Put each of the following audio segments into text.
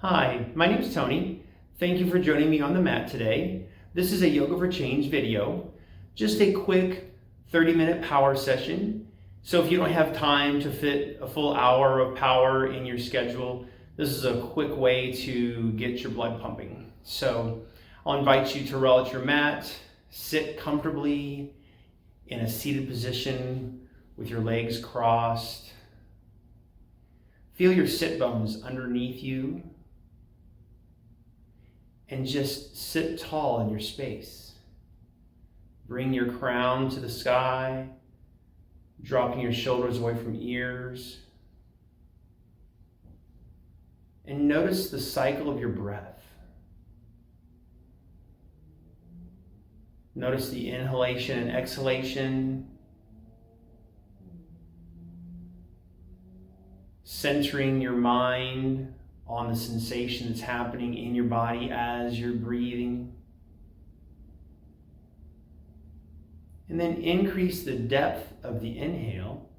Hi, my name is Tony. Thank you for joining me on the mat today. This is a Yoga for Change video, just a quick 30-minute power session. So if you don't have time to fit a full hour of power in your schedule, this is a quick way to get your blood pumping. So I'll invite you to roll out your mat, sit comfortably in a seated position with your legs crossed. Feel your sit bones underneath you. And just sit tall in your space. Bring your crown to the sky, dropping your shoulders away from ears. And notice the cycle of your breath. Notice the inhalation and exhalation. Centering your mind on the sensation that's happening in your body as you're breathing. And then increase the depth of the inhale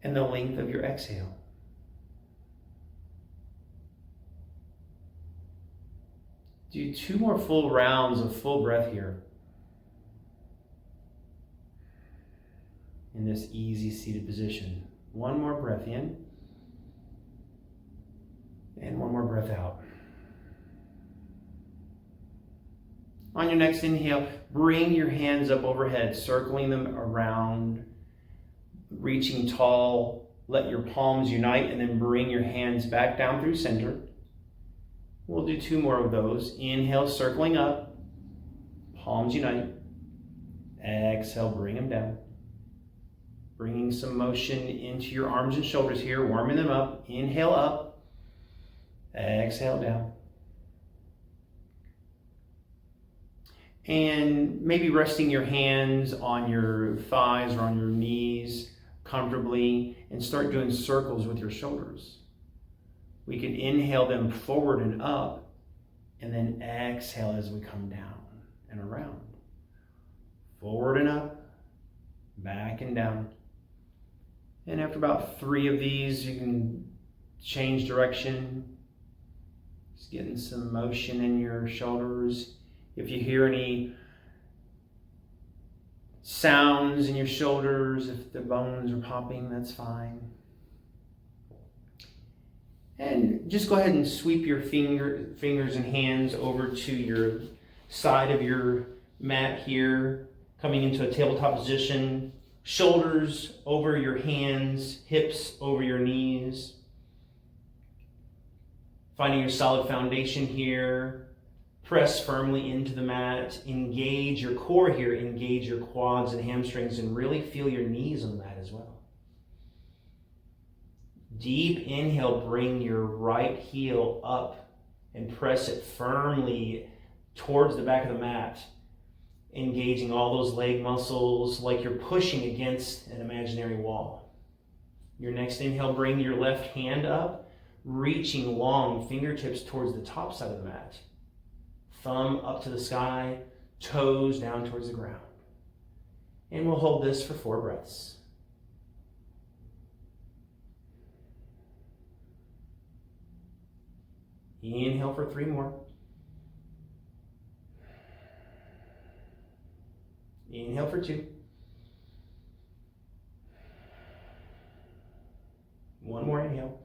and the length of your exhale. Do 2 more full rounds of full breath here in this easy seated position. 1 more breath in. And 1 more breath out. On your next inhale, bring your hands up overhead, circling them around, reaching tall. Let your palms unite, and then bring your hands back down through center. We'll do 2 more of those. Inhale, circling up, palms unite. Exhale, bring them down. Bringing some motion into your arms and shoulders here, warming them up. Inhale up. Exhale down. And maybe resting your hands on your thighs or on your knees comfortably and start doing circles with your shoulders. We can inhale them forward and up and then exhale as we come down and around. Forward and up, back and down. And after about 3 of these, you can change direction. Just getting some motion in your shoulders. If you hear any sounds in your shoulders, if the bones are popping, that's fine. And just go ahead and sweep your fingers and hands over to your side of your mat here, coming into a tabletop position. Shoulders over your hands, hips over your knees. Finding your solid foundation here. Press firmly into the mat. Engage your core here. Engage your quads and hamstrings and really feel your knees on the mat as well. Deep inhale, bring your right heel up and press it firmly towards the back of the mat. Engaging all those leg muscles like you're pushing against an imaginary wall. Your next inhale, bring your left hand up, reaching long, fingertips towards the top side of the mat. Thumb up to the sky, toes down towards the ground. And we'll hold this for 4 breaths. Inhale for 3 more. Inhale for 2. 1 more inhale.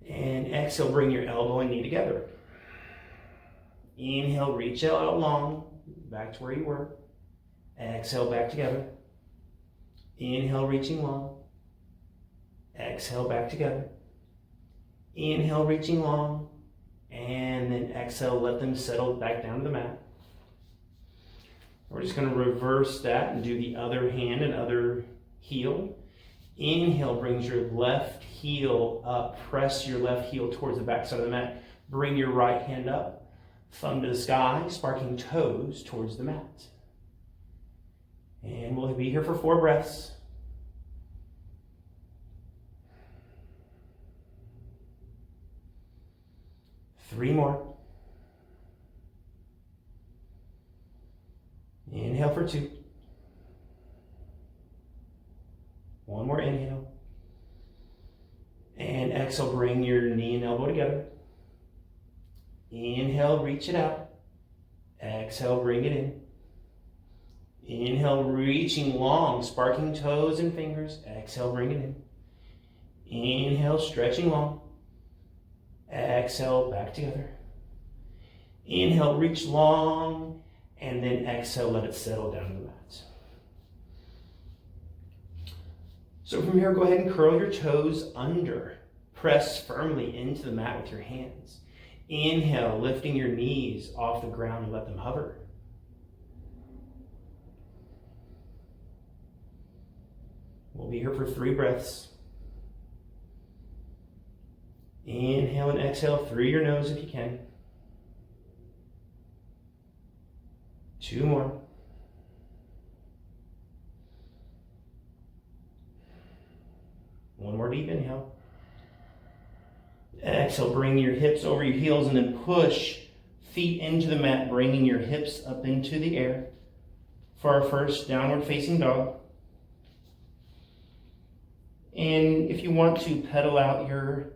And exhale, bring your elbow and knee together. Inhale, reach out long, back to where you were. Exhale, back together. Inhale, reaching long. Exhale, back together. Inhale, reaching long. And then exhale, let them settle back down to the mat. We're just going to reverse that and do the other hand and other heel. Inhale brings your left heel up. Press your left heel towards the back side of the mat. Bring your right hand up. Thumb to the sky, sparking toes towards the mat. And we'll be here for 4 breaths. Three more. Inhale for 2. One more inhale. And exhale, bring your knee and elbow together. Inhale, reach it out. Exhale, bring it in. Inhale, reaching long, sparking toes and fingers. Exhale, bring it in. Inhale, stretching long. Exhale, back together. Inhale, reach long, and then exhale, let it settle down to the mat. So from here, go ahead and curl your toes under. Press firmly into the mat with your hands. Inhale, lifting your knees off the ground and let them hover. We'll be here for 3 breaths. Inhale and exhale through your nose if you can. 2 more. One more deep inhale. Exhale, bring your hips over your heels and then push feet into the mat, bringing your hips up into the air for our first downward facing dog. And if you want to pedal out your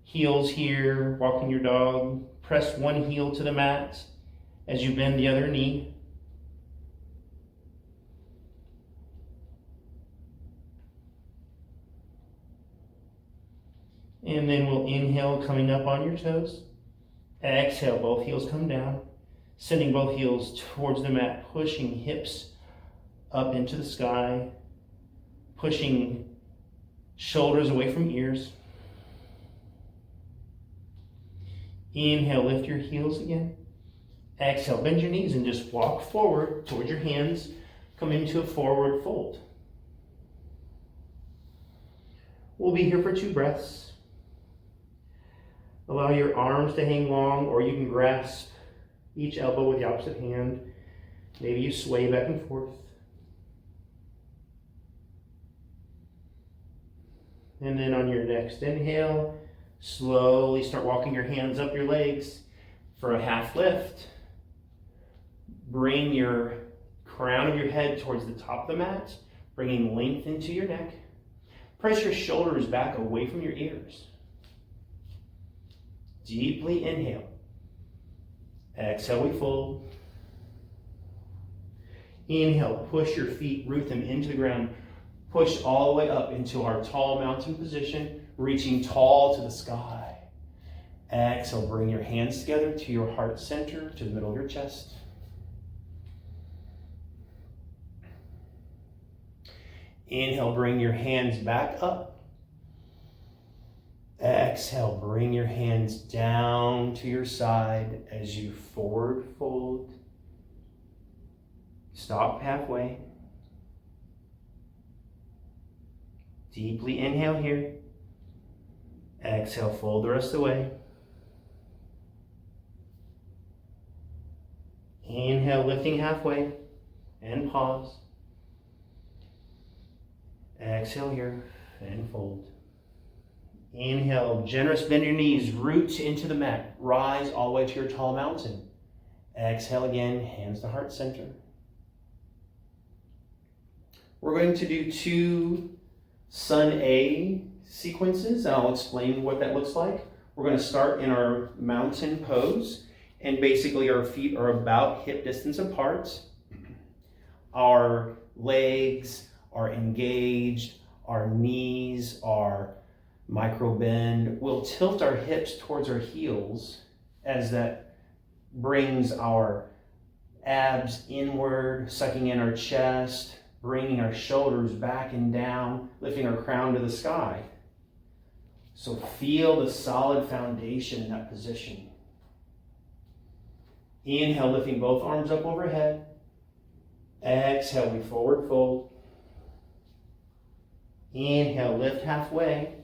heels here, walking your dog, press one heel to the mat as you bend the other knee. And then we'll inhale, coming up on your toes. Exhale, both heels come down, sending both heels towards the mat, pushing hips up into the sky, pushing shoulders away from ears. Inhale, lift your heels again. Exhale, bend your knees and just walk forward towards your hands. Come into a forward fold. We'll be here for 2 breaths. Allow your arms to hang long, or you can grasp each elbow with the opposite hand. Maybe you sway back and forth. And then on your next inhale, slowly start walking your hands up your legs for a half lift. Bring your crown of your head towards the top of the mat, bringing length into your neck. Press your shoulders back away from your ears. Deeply inhale. Exhale, we fold. Inhale, push your feet, root them into the ground. Push all the way up into our tall mountain position, reaching tall to the sky. Exhale, bring your hands together to your heart center, to the middle of your chest. Inhale, bring your hands back up. Exhale, bring your hands down to your side as you forward fold. Stop halfway. Deeply inhale here. Exhale, fold the rest of the way. Inhale, lifting halfway, and pause. Exhale here, and fold. Inhale, generous, bend your knees, root into the mat, rise all the way to your tall mountain. Exhale again, hands to heart center. We're going to do 2 Sun A sequences, and I'll explain what that looks like. We're going to start in our mountain pose, and basically our feet are about hip distance apart. Our legs are engaged, our knees are micro bend. We'll tilt our hips towards our heels as that brings our abs inward, sucking in our chest, bringing our shoulders back and down, lifting our crown to the sky. So feel the solid foundation in that position. Inhale, lifting both arms up overhead. Exhale, we forward fold. Inhale, lift halfway.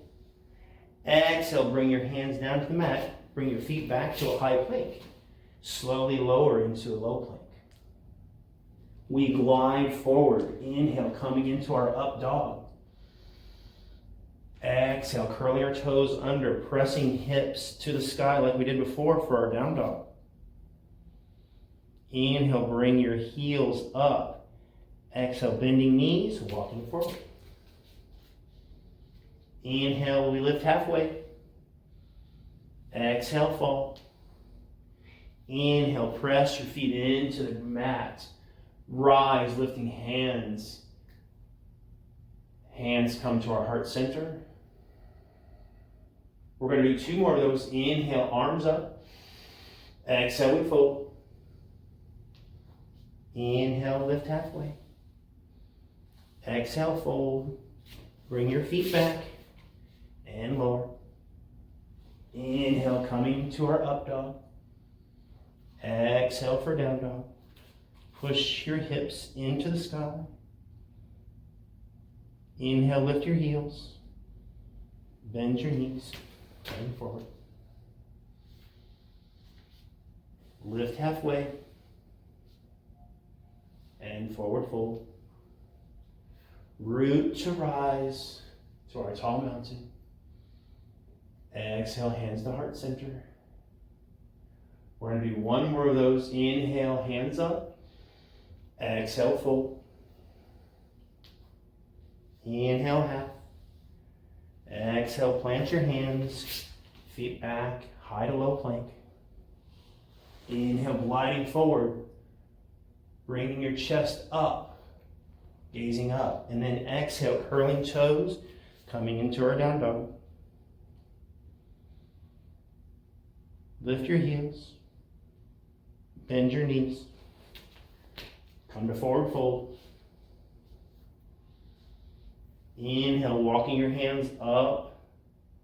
Exhale, bring your hands down to the mat. Bring your feet back to a high plank. Slowly lower into a low plank. We glide forward. Inhale, coming into our up dog. Exhale, curling our toes under, pressing hips to the sky like we did before for our down dog. Inhale, bring your heels up. Exhale, bending knees, walking forward. Inhale, we lift halfway. Exhale, fall. Inhale, press your feet into the mat. Rise, lifting hands. Hands come to our heart center. We're going to do 2 more of those. Inhale, arms up. Exhale, we fold. Inhale, lift halfway. Exhale, fold. Bring your feet back and lower. Inhale, coming to our up dog. Exhale for down dog. Push your hips into the sky. Inhale, lift your heels. Bend your knees. Bend forward. Lift halfway. And forward fold. Root to rise to our tall mountain. Exhale, hands to heart center. We're going to do 1 more of those. Inhale, hands up. Exhale, fold. Inhale, half. Exhale, plant your hands. Feet back, high to low plank. Inhale, gliding forward. Bringing your chest up. Gazing up. And then exhale, curling toes. Coming into our down dog. Lift your heels. Bend your knees. Come to forward fold. Inhale, walking your hands up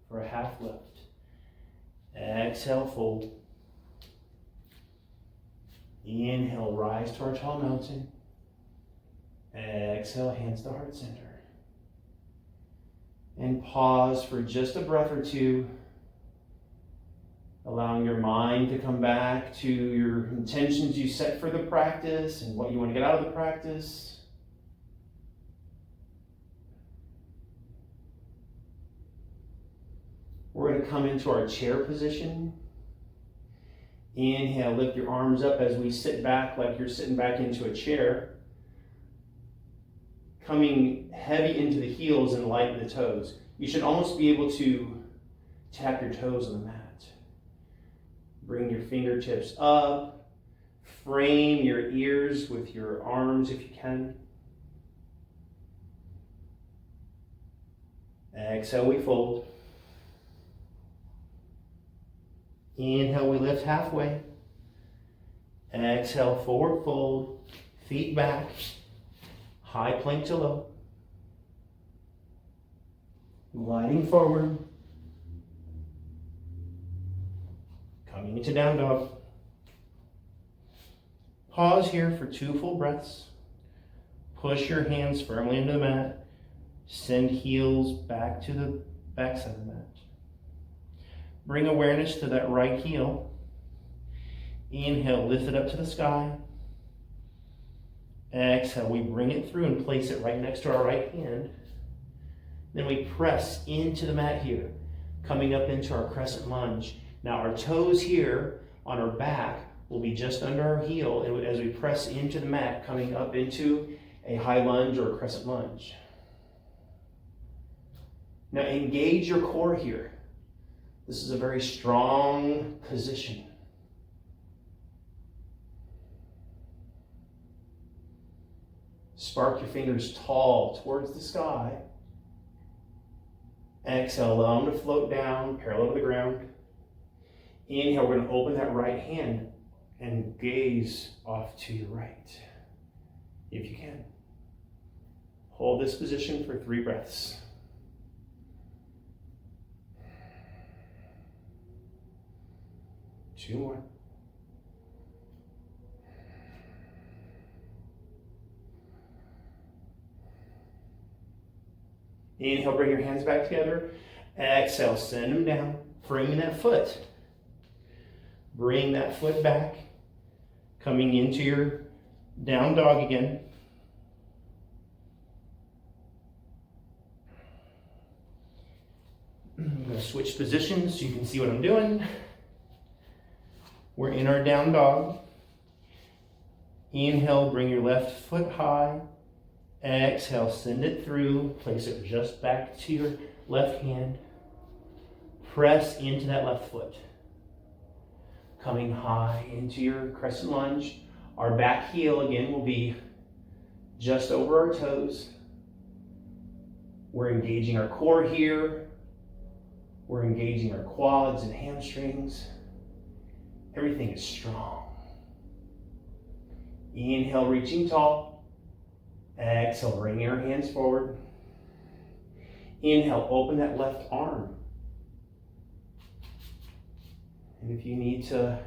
for a half lift. Exhale, fold. Inhale, rise to our tall mountain. Exhale, hands to heart center. And pause for just a breath or 2. Allowing your mind to come back to your intentions you set for the practice and what you want to get out of the practice. We're going to come into our chair position. Inhale, lift your arms up as we sit back like you're sitting back into a chair. Coming heavy into the heels and light in the toes. You should almost be able to tap your toes on the mat. Bring your fingertips up. Frame your ears with your arms if you can. Exhale, we fold. Inhale, we lift halfway. Exhale, forward fold. Feet back. High plank to low. Gliding forward. Coming into down dog. Pause here for 2 full breaths. Push your hands firmly into the mat. Send heels back to the back side of the mat. Bring awareness to that right heel. Inhale, lift it up to the sky. Exhale, we bring it through and place it right next to our right hand. Then we press into the mat here, coming up into our crescent lunge. Now our toes here on our back will be just under our heel, and as we press into the mat, coming up into a high lunge or a crescent lunge. Now engage your core here. This is a very strong position. Spark your fingers tall towards the sky. Exhale, allow them to float down, parallel to the ground. Inhale, we're going to open that right hand and gaze off to your right, if you can. Hold this position for 3 breaths. Two more. Inhale, bring your hands back together. Exhale, send them down, framing that foot. Bring that foot back, coming into your down dog again. I'm going to switch positions so you can see what I'm doing. We're in our down dog. Inhale, bring your left foot high. Exhale, send it through. Place it just back to your left hand, press into that left foot. Coming high into your crescent lunge. Our back heel again will be just over our toes. We're engaging our core here. We're engaging our quads and hamstrings. Everything is strong. Inhale, reaching tall. Exhale, bring your hands forward. Inhale, open that left arm. And if you need to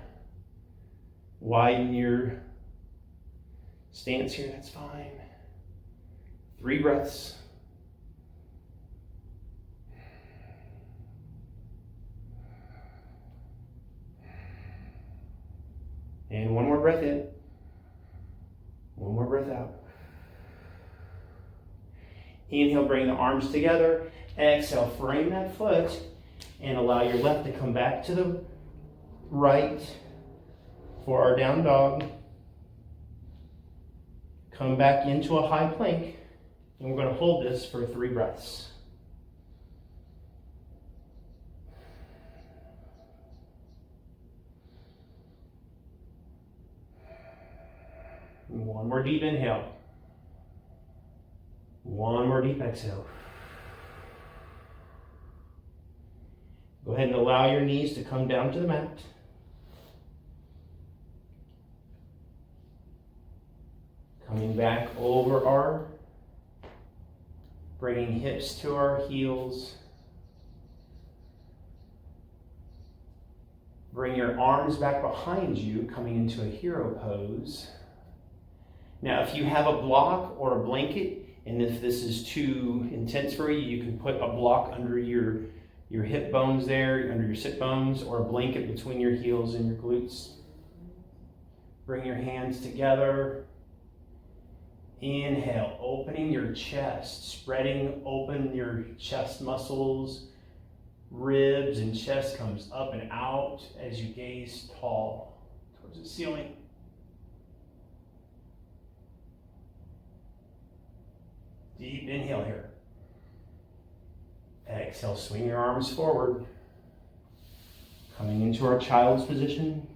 widen your stance here, that's fine. 3 breaths. And 1 more breath in. 1 more breath out. Inhale, bring the arms together. Exhale, frame that foot and allow your left to come back to the right for our down dog. Come back into a high plank, and we're going to hold this for 3 breaths. And 1 more deep inhale. 1 more deep exhale. Go ahead and allow your knees to come down to the mat. Coming back over our, bringing hips to our heels. Bring your arms back behind you, coming into a hero pose. Now, if you have a block or a blanket, and if this is too intense for you, you can put a block under your hip bones there, under your sit bones, or a blanket between your heels and your glutes. Bring your hands together. Inhale, opening your chest, spreading open your chest muscles. Ribs and chest comes up and out as you gaze tall towards the ceiling. Deep inhale here. Exhale, swing your arms forward. Coming into our child's position.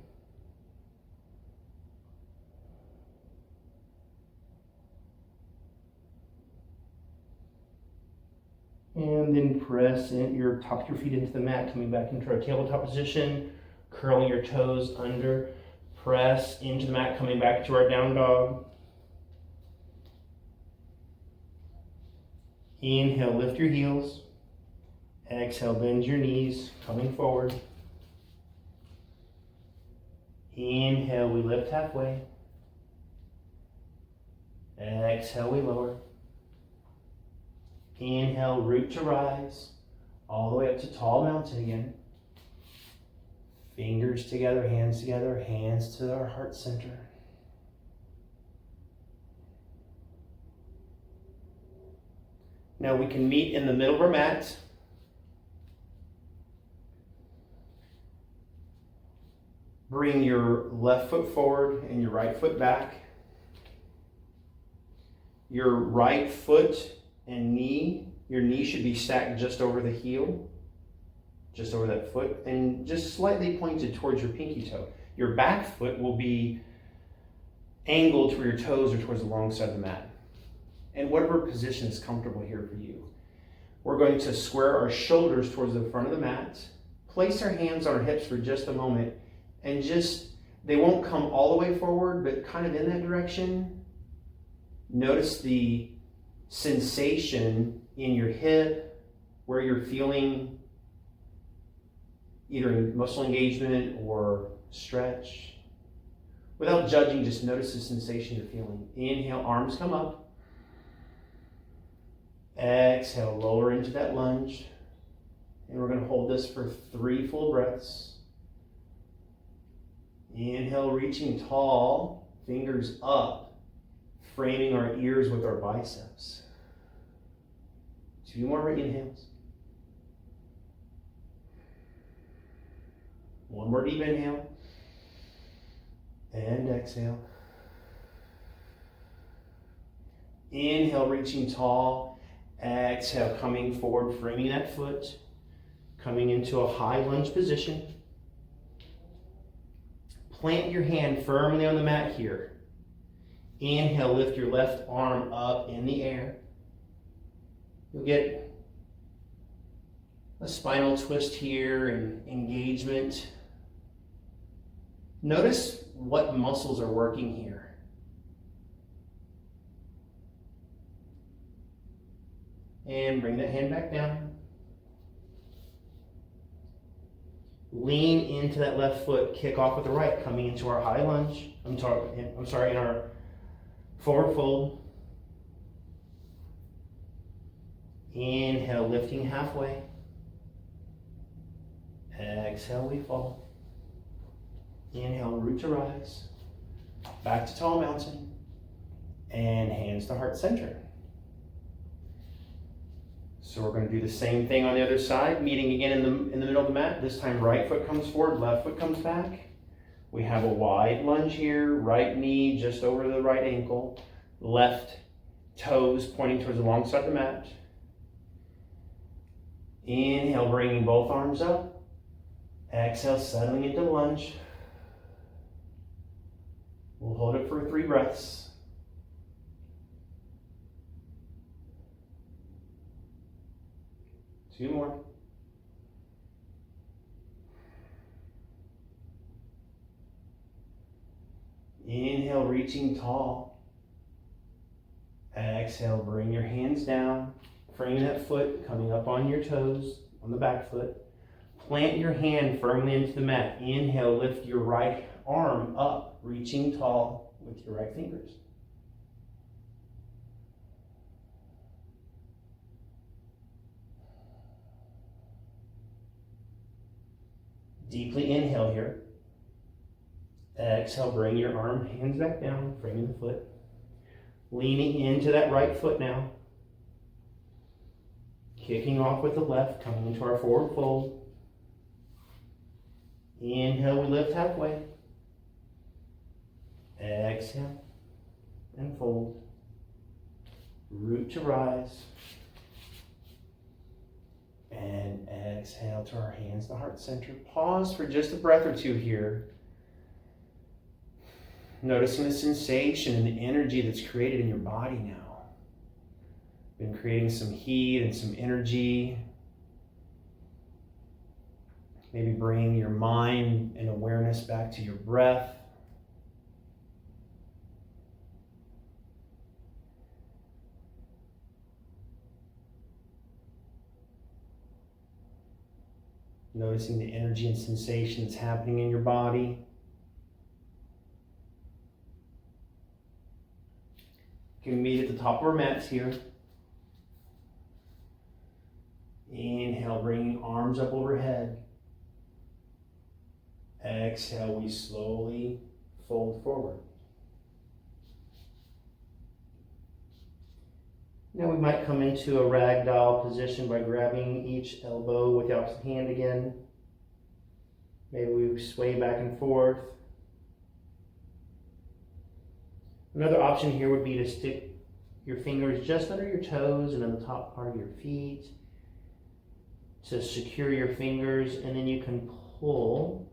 And then press in your top of your feet into the mat, coming back into our tabletop position, curling your toes under, press into the mat, coming back to our down dog. Inhale, lift your heels. Exhale, bend your knees, coming forward. Inhale, we lift halfway. Exhale, we lower. Inhale, root to rise, all the way up to tall mountain again. Fingers together, hands to our heart center. Now we can meet in the middle of our mat. Bring your left foot forward and your right foot back. Your right foot and knee, your knee should be stacked just over the heel, just over that foot, and just slightly pointed towards your pinky toe. Your back foot will be angled to where your toes are towards the long side of the mat. And whatever position is comfortable here for you. We're going to square our shoulders towards the front of the mat, place our hands on our hips for just a moment, and they won't come all the way forward, but kind of in that direction. Notice the sensation in your hip, where you're feeling either muscle engagement or stretch. Without judging, just notice the sensation you're feeling. Inhale, arms come up. Exhale, lower into that lunge. And we're going to hold this for 3 full breaths. Inhale, reaching tall, fingers up, framing our ears with our biceps. 2 more inhales. 1 more deep inhale. And exhale. Inhale, reaching tall. Exhale, coming forward, framing that foot, coming into a high lunge position. Plant your hand firmly on the mat here. Inhale, lift your left arm up in the air. You'll get a spinal twist here and engagement. Notice what muscles are working here. And bring that hand back down. Lean into that left foot, kick off with the right, coming into our high lunge. in our forward fold. Inhale, lifting halfway. Exhale, we fall. Inhale, root to rise. Back to tall mountain. And hands to heart center. So we're going to do the same thing on the other side, meeting again in the middle of the mat. This time right foot comes forward, left foot comes back. We have a wide lunge here, right knee just over the right ankle, left toes pointing towards the long side of the mat. Inhale, bringing both arms up. Exhale, settling into lunge. We'll hold it for 3 breaths. Two more. Inhale, reaching tall. Exhale, bring your hands down. Frame that foot, coming up on your toes, on the back foot. Plant your hand firmly into the mat. Inhale, lift your right arm up, reaching tall with your right fingers. Deeply inhale here. Exhale, bring your hands back down, framing the foot. Leaning into that right foot now. Kicking off with the left, coming into our forward fold. Inhale, we lift halfway. Exhale, and fold. Root to rise. And exhale to our hands to heart center. Pause for just a breath or two here. Noticing the sensation and the energy that's created in your body now. Been creating some heat and some energy. Maybe bring your mind and awareness back to your breath. Noticing the energy and sensation that's happening in your body. You can meet at the top of our mats here. Inhale, bringing arms up overhead. Exhale, we slowly fold forward. Now we might come into a ragdoll position by grabbing each elbow with the opposite hand again. Maybe we sway back and forth. Another option here would be to stick your fingers just under your toes and on the top part of your feet to secure your fingers, and then you can pull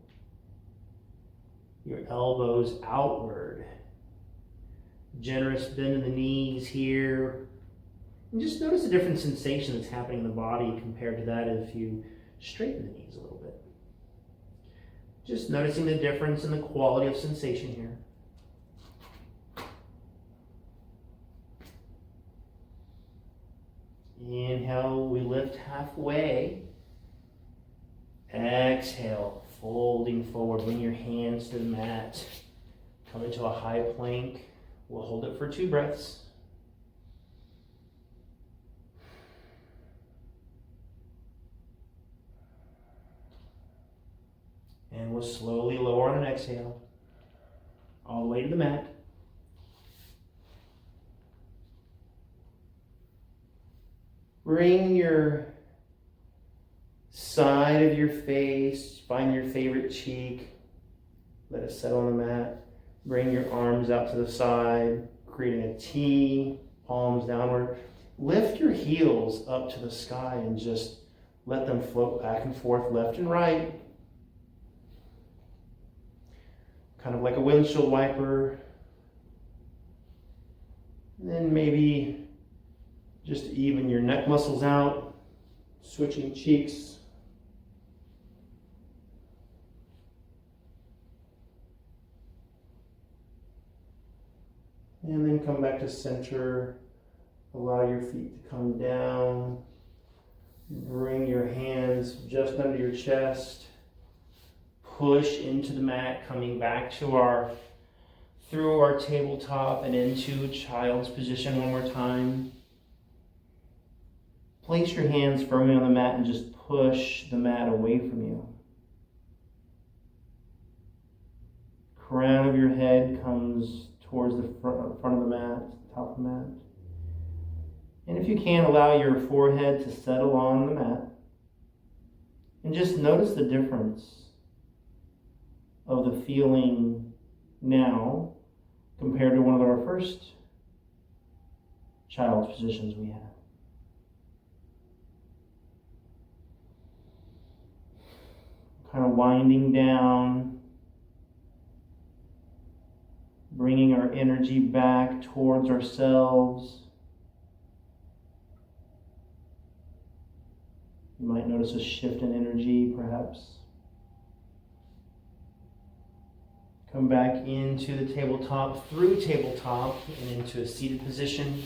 your elbows outward. Generous bend in the knees here. And just notice the different sensation that's happening in the body compared to that if you straighten the knees a little bit. Just noticing the difference in the quality of sensation here. Inhale, we lift halfway. Exhale, folding forward. Bring your hands to the mat. Come into a high plank. We'll hold it for 2 breaths. And we'll slowly lower on an exhale, all the way to the mat. Bring your side of your face, find your favorite cheek, let it settle on the mat. Bring your arms out to the side, creating a T, palms downward. Lift your heels up to the sky and just let them float back and forth, left and right. Kind of like a windshield wiper. And then maybe just even your neck muscles out, switching cheeks. And then come back to center. Allow your feet to come down. Bring your hands just under your chest. Push into the mat, coming back to through our tabletop and into child's position one more time. Place your hands firmly on the mat and just push the mat away from you. Crown of your head comes towards the front of the mat, top of the mat. And if you can, allow your forehead to settle on the mat. And just notice the difference of the feeling now compared to one of our first child's positions we had. Kind of winding down, bringing our energy back towards ourselves. You might notice a shift in energy, perhaps. Come back into the tabletop, through tabletop, and into a seated position.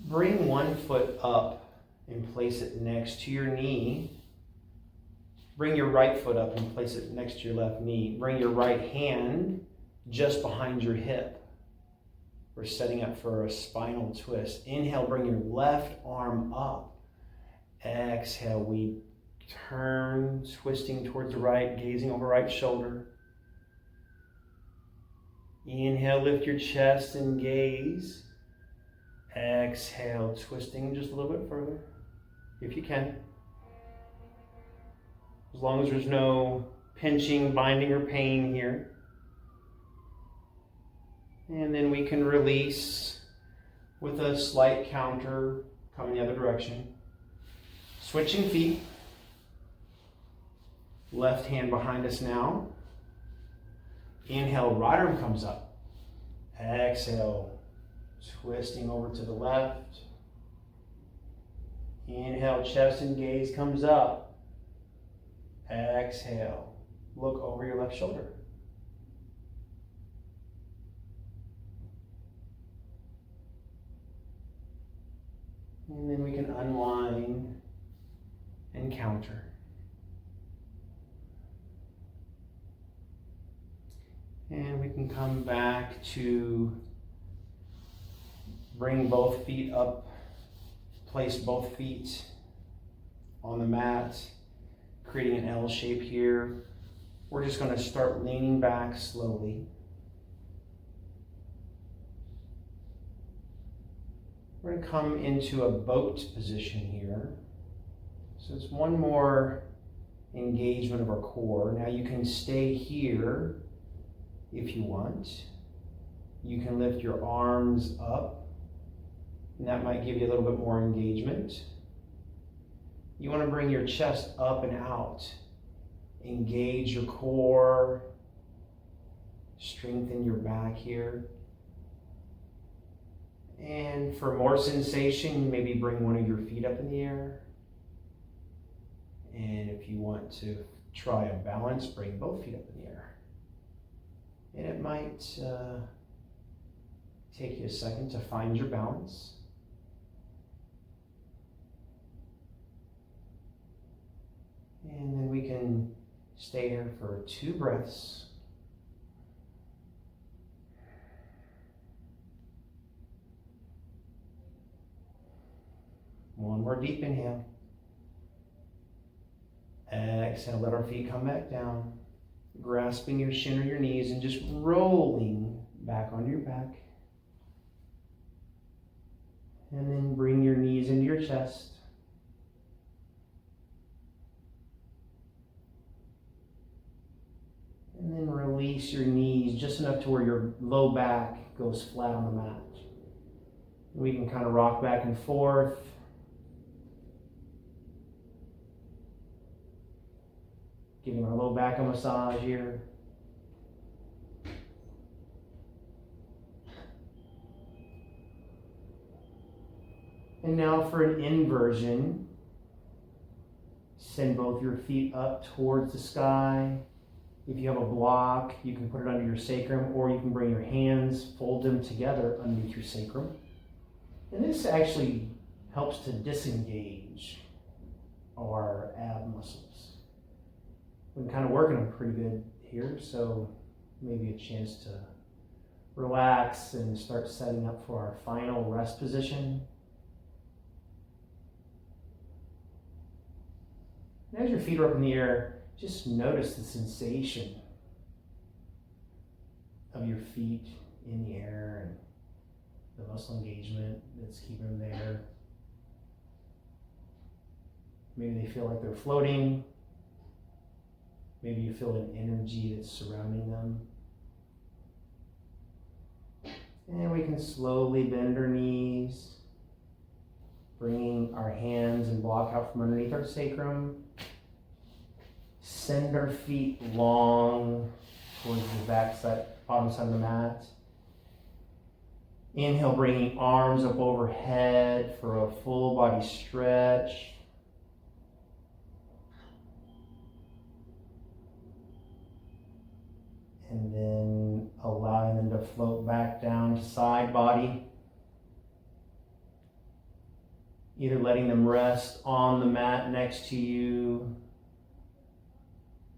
Bring one foot up and place it next to your knee. Bring your right foot up and place it next to your left knee. Bring your right hand just behind your hip. We're setting up for a spinal twist. Inhale, bring your left arm up. Exhale, we turn, twisting towards the right, gazing over right shoulder. Inhale, lift your chest and gaze. Exhale, twisting just a little bit further, if you can. As long as there's no pinching, binding, or pain here. And then we can release with a slight counter coming the other direction. Switching feet. Left hand behind us now. Inhale, right arm comes up. Exhale, twisting over to the left. Inhale, chest and gaze comes up. Exhale, look over your left shoulder. And then we can unwind and counter. And we can come back to bring both feet up, place both feet on the mat, creating an L shape here. We're just going to start leaning back slowly. We're going to come into a boat position here. So it's one more engagement of our core. Now you can stay here if you want. You can lift your arms up, and that might give you a little bit more engagement. You want to bring your chest up and out. Engage your core. Strengthen your back here. And for more sensation, maybe bring one of your feet up in the air. And if you want to try a balance, bring both feet up in the air. And it might take you a second to find your balance. And then we can stay here for 2 breaths. One more deep inhale. Exhale, let our feet come back down. Grasping your shin or your knees and just rolling back onto your back. And then bring your knees into your chest. And then release your knees just enough to where your low back goes flat on the mat. We can kind of rock back and forth. Giving our low back a massage here. And now for an inversion. Send both your feet up towards the sky. If you have a block, you can put it under your sacrum, or you can bring your hands, fold them together underneath your sacrum. And this actually helps to disengage our ab muscles. We're kind of working them pretty good here, so maybe a chance to relax and start setting up for our final rest position. And as your feet are up in the air, just notice the sensation of your feet in the air and the muscle engagement that's keeping them there. Maybe they feel like they're floating. Maybe you feel an energy that's surrounding them. And we can slowly bend our knees, bringing our hands and block out from underneath our sacrum. Send our feet long towards the back side, bottom side of the mat. Inhale, bringing arms up overhead for a full body stretch. And then allowing them to float back down to side body. Either letting them rest on the mat next to you,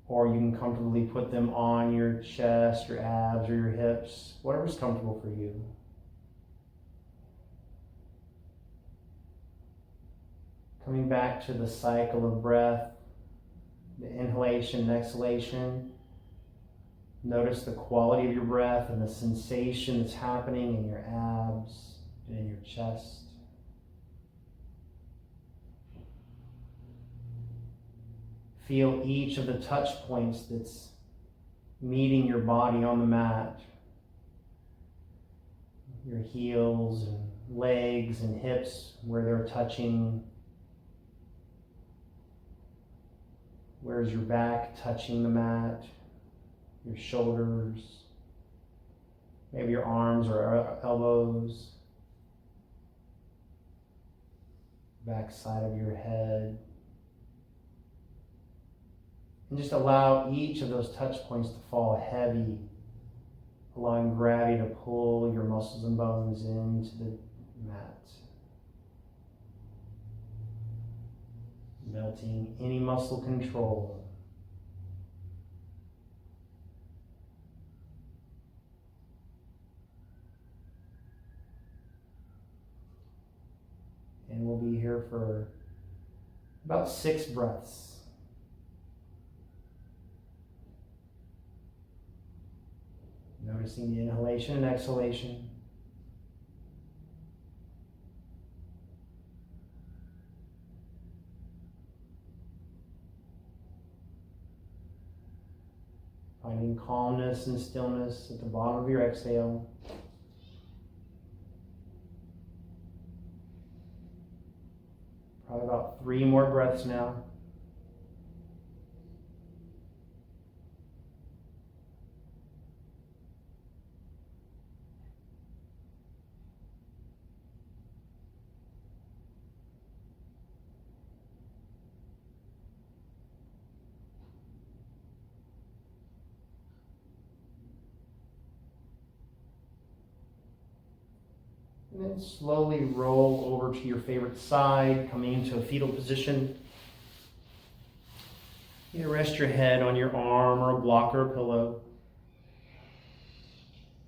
or you can comfortably put them on your chest, your abs, or your hips, whatever's comfortable for you. Coming back to the cycle of breath, the inhalation and exhalation. Notice the quality of your breath and the sensation that's happening in your abs and in your chest. Feel each of the touch points that's meeting your body on the mat. Your heels and legs and hips where they're touching. Where's your back touching the mat? Your shoulders. Maybe your arms or elbows. Back side of your head. And just allow each of those touch points to fall heavy, allowing gravity to pull your muscles and bones into the mat. Melting any muscle control. And we'll be here for about 6 breaths. Noticing the inhalation and exhalation. Finding calmness and stillness at the bottom of your exhale. Probably about 3 more breaths now. And then slowly roll over to your favorite side, coming into a fetal position. You rest your head on your arm or a block or a pillow.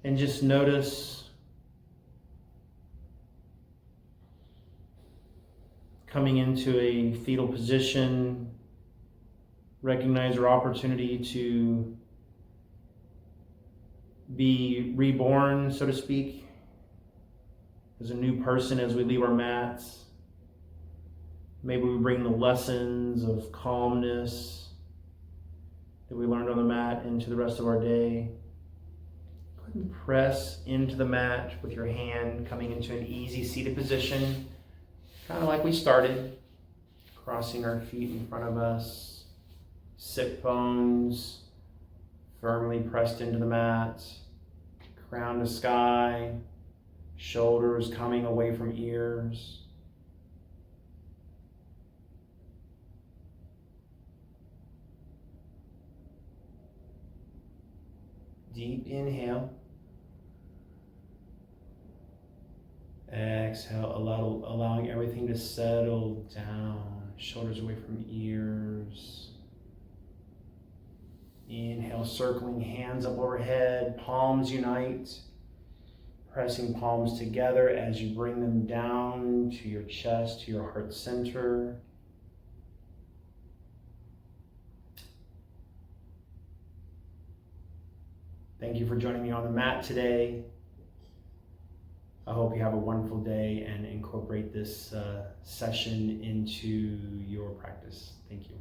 And just notice coming into a fetal position. Recognize your opportunity to be reborn, so to speak, as a new person as we leave our mats. Maybe we bring the lessons of calmness that we learned on the mat into the rest of our day. And press into the mat with your hand, coming into an easy seated position, kind of like we started. Crossing our feet in front of us, sit bones firmly pressed into the mat, crown to sky, shoulders coming away from ears. Deep inhale. Exhale, allowing everything to settle down, shoulders away from ears. Inhale, circling hands up overhead, palms unite, pressing palms together as you bring them down to your chest, to your heart center. Thank you for joining me on the mat today. I hope you have a wonderful day and incorporate this session into your practice. Thank you.